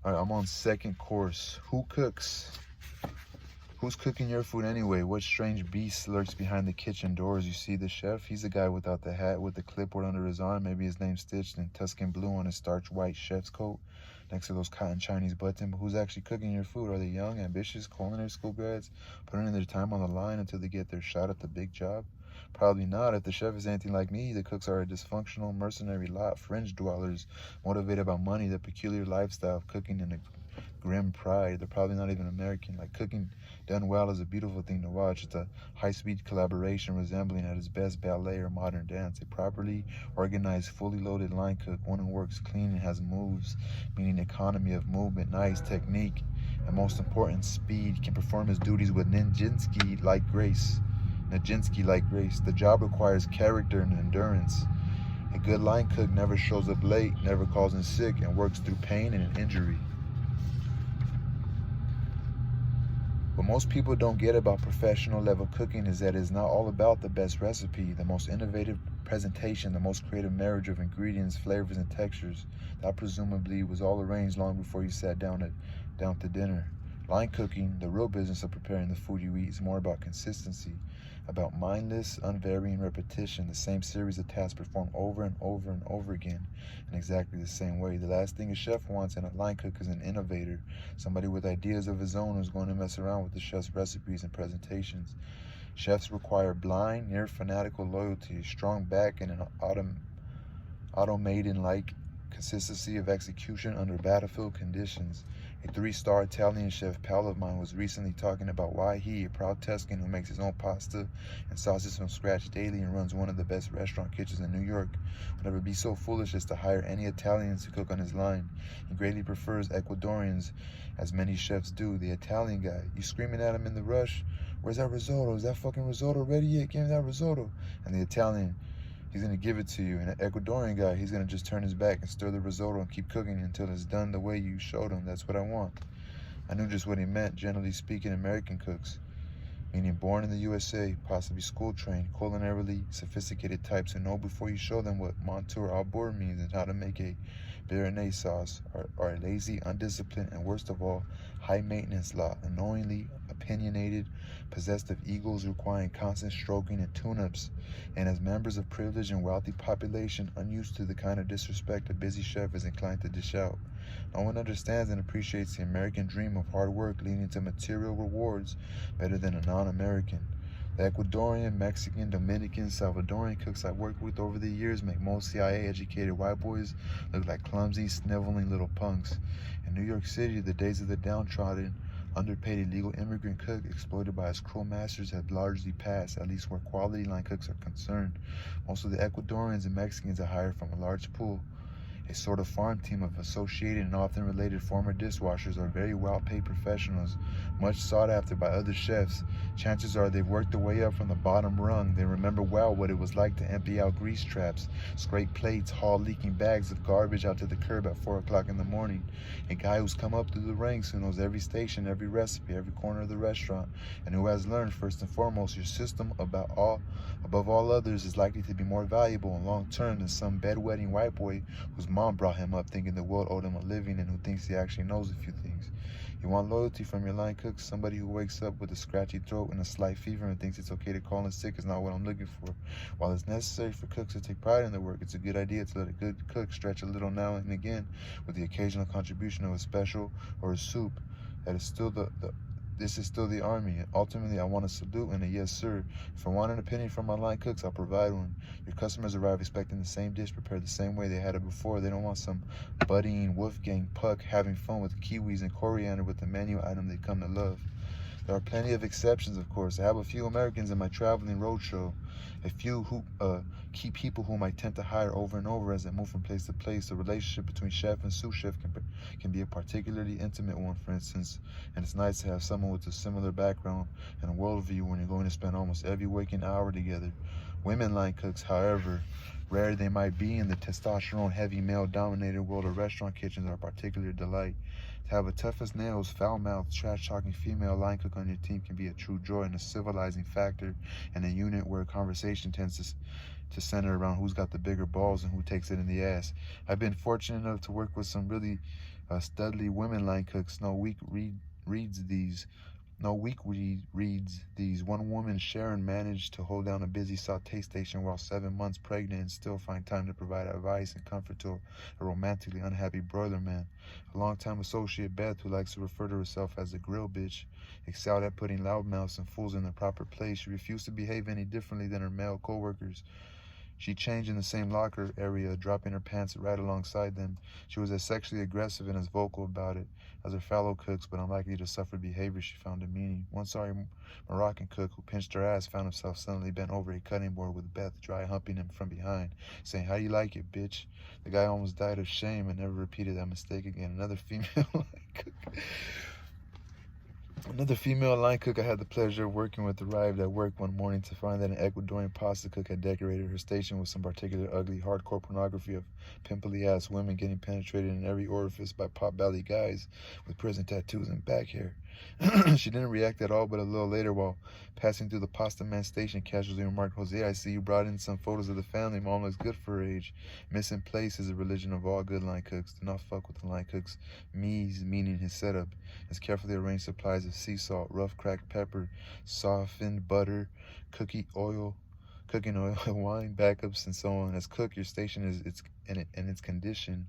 All right, I'm on second course. Who cooks? Who's cooking your food anyway? What strange beast lurks behind the kitchen doors? You see the chef? He's the guy without the hat with the clipboard under his arm, maybe his name stitched in Tuscan blue on his starch white chef's coat next to those cotton Chinese buttons. But who's actually cooking your food? Are they young, ambitious culinary school grads putting in their time on the line until they get their shot at the big job? Probably not. If the chef is anything like me, the cooks are a dysfunctional, mercenary lot, fringe dwellers, motivated by money, the peculiar lifestyle of cooking in a grim pride. They're probably not even American. Like, cooking done well is a beautiful thing to watch. It's a high-speed collaboration resembling at its best ballet or modern dance. A properly organized, fully loaded line cook, one who works clean and has moves, meaning economy of movement, nice technique, and most important, speed, can perform his duties with Nijinsky-like grace. Nijinsky-like grace. The job requires character and endurance. A good line cook never shows up late, never calls in sick, and works through pain and injury. What most people don't get about professional level cooking is that it's not all about the best recipe, the most innovative presentation, the most creative marriage of ingredients, flavors, and textures. That presumably was all arranged long before you sat down to dinner. Line cooking, the real business of preparing the food you eat, is more about consistency, about mindless, unvarying repetition, the same series of tasks performed over and over and over again in exactly the same way. The last thing a chef wants in a line cook is an innovator, somebody with ideas of his own who's going to mess around with the chef's recipes and presentations. Chefs require blind, near fanatical loyalty, a strong back, and an automaton-like consistency of execution under battlefield conditions. A three-star Italian chef pal of mine was recently talking about why he, a proud Tuscan who makes his own pasta and sauces from scratch daily and runs one of the best restaurant kitchens in New York, would never be so foolish as to hire any Italians to cook on his line. He greatly prefers Ecuadorians, as many chefs do. The Italian guy, you screaming at him in the rush, "Where's that risotto? Is that fucking risotto ready yet? Give me that risotto." And the Italian, he's going to give it to you. And an Ecuadorian guy, he's going to just turn his back and stir the risotto and keep cooking until it's done the way you showed him. That's what I want. I knew just what he meant. Generally speaking, American cooks, meaning born in the USA, possibly school-trained, culinarily sophisticated types who know before you show them what Montour au beurre means and how to make a béarnaise sauce, are a lazy, undisciplined, and worst of all, high-maintenance lot, unknowingly opinionated, possessed of egos requiring constant stroking and tune-ups, and as members of privileged and wealthy population, unused to the kind of disrespect a busy chef is inclined to dish out. No one understands and appreciates the American dream of hard work leading to material rewards better than a non-American. The Ecuadorian, Mexican, Dominican, Salvadorian cooks I've worked with over the years make most CIA-educated white boys look like clumsy, sniveling little punks. In New York City, the days of the downtrodden, underpaid illegal immigrant cook exploited by his cruel masters have largely passed, at least where quality line cooks are concerned. Most of the Ecuadorians and Mexicans are hired from a large pool, a sort of farm team of associated and often related former dishwashers are very well-paid professionals, much sought after by other chefs. Chances are they've worked their way up from the bottom rung. They remember well what it was like to empty out grease traps, scrape plates, haul leaking bags of garbage out to the curb at 4 o'clock in the morning. A guy who's come up through the ranks, who knows every station, every recipe, every corner of the restaurant, and who has learned, first and foremost, your system above all others is likely to be more valuable in long term than some bedwetting white boy whose mom brought him up thinking the world owed him a living and who thinks he actually knows a few things. You want loyalty from your line cook? Somebody who wakes up with a scratchy throat and a slight fever and thinks it's okay to call in sick is not what I'm looking for. While it's necessary for cooks to take pride in their work, it's a good idea to let a good cook stretch a little now and again with the occasional contribution of a special or a soup. That is still this is still the Army. Ultimately, I want a salute and a yes, sir. If I want an opinion from my line cooks, I'll provide one. Your customers arrive expecting the same dish prepared the same way they had it before. They don't want some budding Wolfgang Puck having fun with kiwis and coriander with the menu item they come to love. There are plenty of exceptions, of course. I have a few Americans in my traveling roadshow, a few key people whom I tend to hire over and over as I move from place to place. The relationship between chef and sous chef can be a particularly intimate one, for instance, and it's nice to have someone with a similar background and worldview when you're going to spend almost every waking hour together. Women line cooks, however rare they might be in the testosterone-heavy male-dominated world of restaurant kitchens, are a particular delight. To have a tough as nails, foul-mouthed, trash-talking female line cook on your team can be a true joy and a civilizing factor in a unit where conversation tends to center around who's got the bigger balls and who takes it in the ass. I've been fortunate enough to work with some really Studley women line cooks. Reads these. No week reads these. One woman, Sharon, managed to hold down a busy saute station while 7 months pregnant and still find time to provide advice and comfort to a romantically unhappy broiler man. A longtime associate, Beth, who likes to refer to herself as a grill bitch, excelled at putting loudmouths and fools in their proper place. She refused to behave any differently than her male co-workers. She changed in the same locker area, dropping her pants right alongside them. She was as sexually aggressive and as vocal about it as her fellow cooks, but unlikely to suffer behavior she found demeaning. One sorry Moroccan cook who pinched her ass found himself suddenly bent over a cutting board with Beth dry humping him from behind, saying, "How you like it, bitch?" The guy almost died of shame and never repeated that mistake again. Another female line cook I had the pleasure of working with arrived at work one morning to find that an Ecuadorian pasta cook had decorated her station with some particular ugly, hardcore pornography of pimply-ass women getting penetrated in every orifice by pot-bellied guys with prison tattoos and back hair. She didn't react at all, but a little later, while passing through the pasta man station, casually remarked, "Jose, I see you brought in some photos of the family. Mom looks good for her age." Missing place is a religion of all good line cooks. Do not fuck with the line cook's mise, meaning his setup. His carefully arranged supplies of sea salt, rough cracked pepper, softened butter, cooking oil, wine, backups, and so on. As cook, your station is its condition.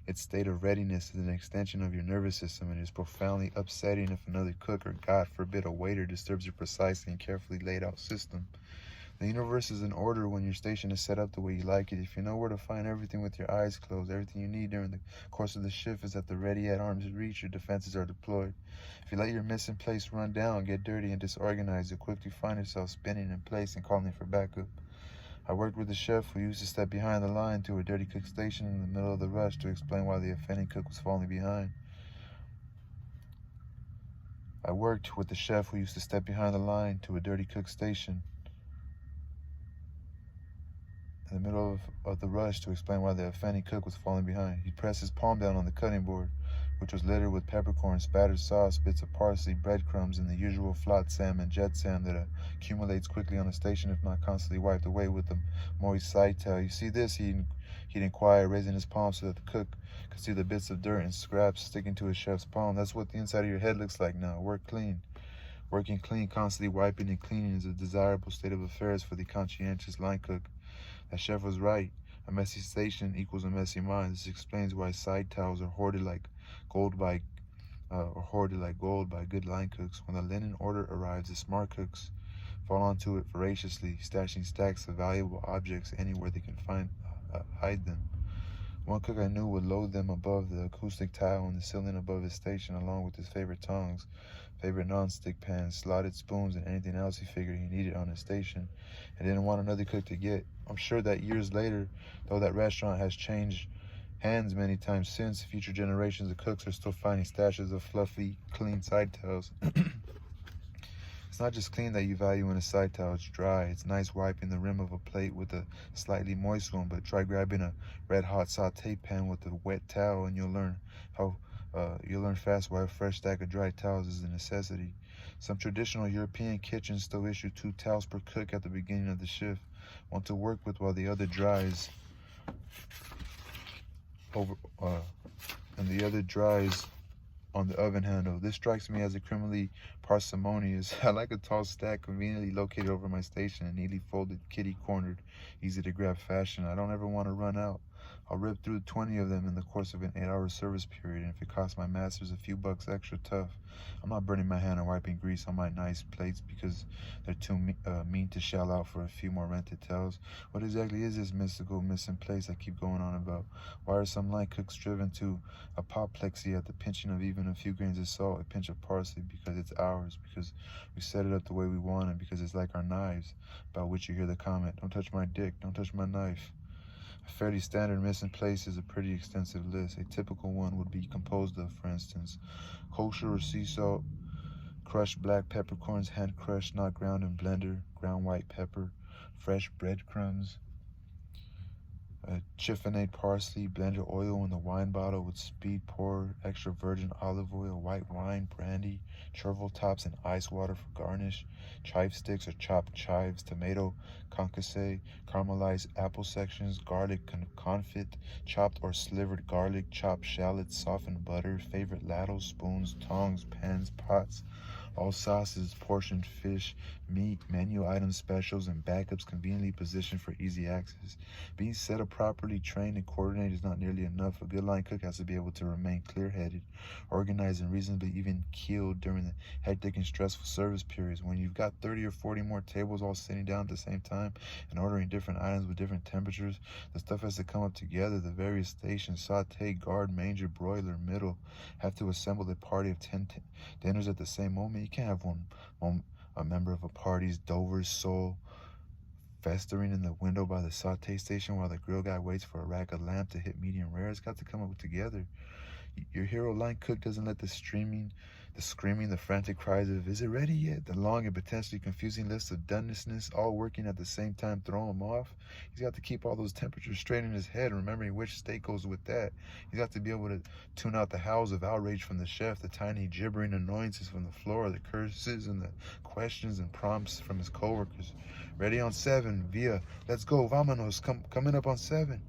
Its state of readiness is an extension of your nervous system, and it is profoundly upsetting if another cook or, God forbid, a waiter disturbs your precisely and carefully laid out system. The universe is in order when your station is set up the way you like it. If you know where to find everything with your eyes closed, everything you need during the course of the shift is at the ready at arm's reach. Your defenses are deployed. If you let your missing place run down, get dirty, and disorganized, you'll quickly find yourself spinning in place and calling for backup. I worked with a chef who used to step behind the line to a dirty cook station in the middle of the rush to explain why the offending cook was falling behind. I worked with the chef who used to step behind the line to a dirty cook station in the middle of the rush to explain why the offending cook was falling behind. He pressed his palm down on the cutting board, which was littered with peppercorn, spattered sauce, bits of parsley, breadcrumbs, and the usual flotsam and jetsam that accumulates quickly on a station if not constantly wiped away with a moist side towel. "You see this?" he'd inquire, raising his palm so that the cook could see the bits of dirt and scraps sticking to his chef's palm. "That's what the inside of your head looks like now. Work clean." Working clean, constantly wiping and cleaning is a desirable state of affairs for the conscientious line cook. That chef was right. A messy station equals a messy mind. This explains why side towels are hoarded like gold by good line cooks. When the linen order arrives, the smart cooks fall onto it voraciously, stashing stacks of valuable objects anywhere they can hide them. One cook I knew would load them above the acoustic tile on the ceiling above his station, along with his favorite tongs, favorite non-stick pans, slotted spoons, and anything else he figured he needed on his station and didn't want another cook to get. I'm sure that years later, though that restaurant has changed hands many times since, future generations of cooks are still finding stashes of fluffy, clean side towels. It's not just clean that you value in a side towel, it's dry. It's nice wiping the rim of a plate with a slightly moist one, but try grabbing a red-hot saute pan with a wet towel and you'll learn fast why a fresh stack of dry towels is a necessity. Some traditional European kitchens still issue 2 towels per cook at the beginning of the shift, one to work with while the other dries on the oven handle. This strikes me as a criminally parsimonious. I like a tall stack conveniently located over my station and neatly folded, kitty-cornered, easy to grab fashion. I don't ever want to run out. I'll rip through 20 of them in the course of an 8-hour service period, and if it costs my masters a few bucks extra, tough. I'm not burning my hand on wiping grease on my nice plates because they're too mean to shell out for a few more rented towels. What exactly is this mystical missing place I keep going on about? Why are some line cooks driven to apoplexy at the pinching of even a few grains of salt, a pinch of parsley? Because it's ours, because we set it up the way we want it, because it's like our knives, about which you hear the comment, "Don't touch my dick, don't touch my knife." A fairly standard missing place is a pretty extensive list. A typical one would be composed of, for instance, kosher or sea salt, crushed black peppercorns, hand crushed, not ground in blender, ground white pepper, fresh breadcrumbs, Chiffonade parsley, blend your oil in the wine bottle with speed, pour extra virgin olive oil, white wine, brandy, chervil tops, and ice water for garnish. Chive sticks or chopped chives, tomato concasse, caramelized apple sections, garlic confit, chopped or slivered garlic, chopped shallots, softened butter, favorite ladles, spoons, tongs, pans, pots. All sauces, portioned fish, meat, menu items, specials, and backups conveniently positioned for easy access. Being set up properly, trained, and coordinated is not nearly enough. A good line cook has to be able to remain clear-headed, organized, and reasonably even keeled during the hectic and stressful service periods. When you've got 30 or 40 more tables all sitting down at the same time and ordering different items with different temperatures, the stuff has to come up together. The various stations, saute, guard, manger, broiler, middle, have to assemble a party of 10 dinners at the same moment. You can't have a member of a party's Dover's soul festering in the window by the saute station while the grill guy waits for a rack of lamb to hit medium rare. It's got to come up together. Your hero line cook doesn't let the screaming, the frantic cries of "Is it ready yet?" the long and potentially confusing list of doneness all working at the same time throw him off. He's got to keep all those temperatures straight in his head, remembering which steak goes with that. He's got to be able to tune out the howls of outrage from the chef, the tiny gibbering annoyances from the floor, the curses and the questions and prompts from his coworkers. Ready on 7, via, let's go, vámonos, coming up on 7.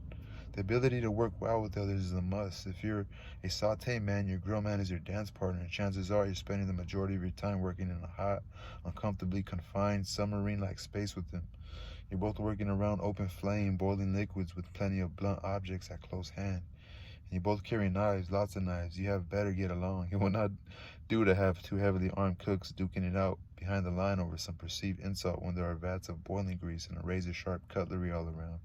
The ability to work well with others is a must. If you're a saute man, your grill man is your dance partner, and chances are you're spending the majority of your time working in a hot, uncomfortably confined, submarine-like space with them. You're both working around open flame, boiling liquids with plenty of blunt objects at close hand. And you both carry knives, lots of knives. You have better get along. It will not do to have two heavily armed cooks duking it out behind the line over some perceived insult when there are vats of boiling grease and a razor-sharp cutlery all around.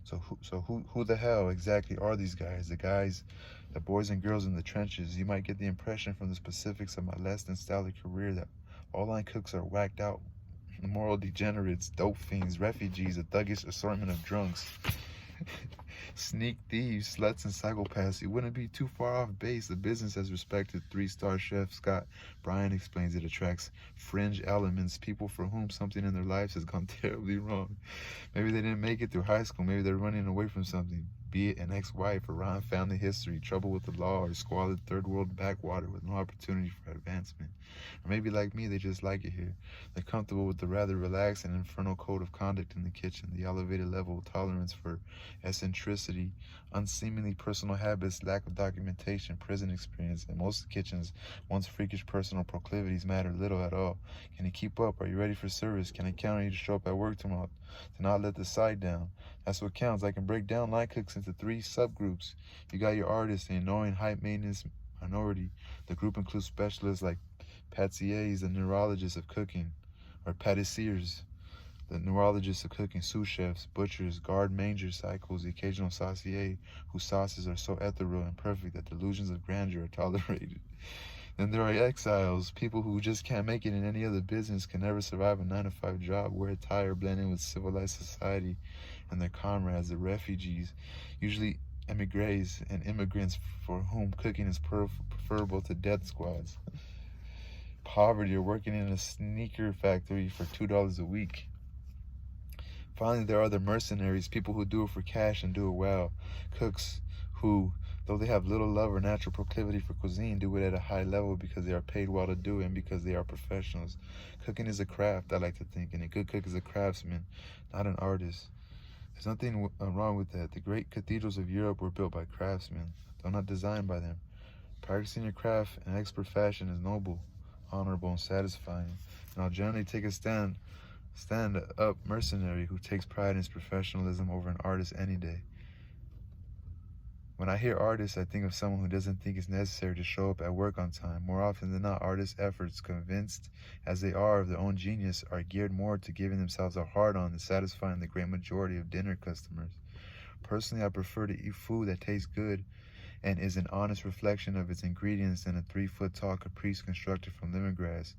So who the hell exactly are these guys? The boys and girls in the trenches. You might get the impression from the specifics of my less than stellar career that all line cooks are whacked out, moral degenerates, dope fiends, refugees, a thuggish assortment of drunks, sneak thieves, sluts, and psychopaths. You wouldn't be too far off base. The business, as respected 3-star chef Scott Bryan explains, it attracts fringe elements, people for whom something in their lives has gone terribly wrong. Maybe they didn't make it through high school. Maybe they're running away from something, be it an ex-wife, a rotten family history, trouble with the law, or squalid third world backwater with no opportunity for advancement. Or maybe like me, they just like it here. They're comfortable with the rather relaxed and infernal code of conduct in the kitchen, the elevated level of tolerance for eccentricity, unseemly personal habits, lack of documentation, prison experience, and most kitchens, once freakish personal proclivities matter little at all. Can you keep up? Are you ready for service? Can I count on you to show up at work tomorrow? To not let the side down. That's what counts. I can break down line cooks into 3 subgroups. You got your artists, the annoying high maintenance minority. The group includes specialists like pâtissiers, the neurologists of cooking, or pâtissiers, the neurologists of cooking, sous chefs, butchers, guard manger cycles, the occasional saucier, whose sauces are so ethereal and perfect that delusions of grandeur are tolerated. Then there are exiles, people who just can't make it in any other business, can never survive a 9-to-5 job, wear a tie, blend in with civilized society and their comrades, the refugees, usually emigres and immigrants for whom cooking is preferable to death squads. Poverty, or working in a sneaker factory for $2 a week. Finally, there are the mercenaries, people who do it for cash and do it well. Cooks who, though they have little love or natural proclivity for cuisine, do it at a high level because they are paid well to do it and because they are professionals. Cooking is a craft, I like to think, and a good cook is a craftsman, not an artist. There's nothing wrong with that. The great cathedrals of Europe were built by craftsmen, though not designed by them. Practicing your craft in expert fashion is noble, honorable, and satisfying, and I'll generally take a stand-up mercenary who takes pride in his professionalism over an artist any day. When I hear artist, I think of someone who doesn't think it's necessary to show up at work on time. More often than not, artists' efforts, convinced as they are of their own genius, are geared more to giving themselves a hard-on than satisfying the great majority of dinner customers. Personally, I prefer to eat food that tastes good and is an honest reflection of its ingredients than a 3-foot-tall caprice constructed from lemongrass,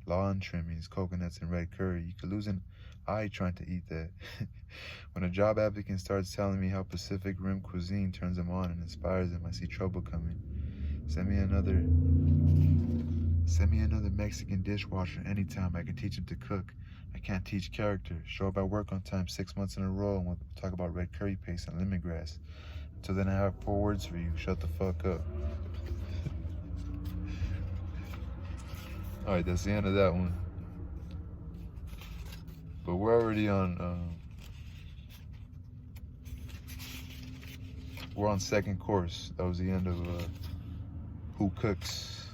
lawn trimmings, coconuts, and red curry. You could lose an eye trying to eat that. When a job applicant starts telling me how Pacific Rim cuisine turns them on and inspires them, I see trouble coming. Send me another Send me another Mexican dishwasher anytime. I can teach him to cook. I can't teach character. Show up at work on time 6 months in a row and we'll talk about red curry paste and lemongrass. Until then, I have 4 words for you. Shut the fuck up. Alright, that's the end of that one. But we're already on, we're on second course. That was the end of Who Cooks.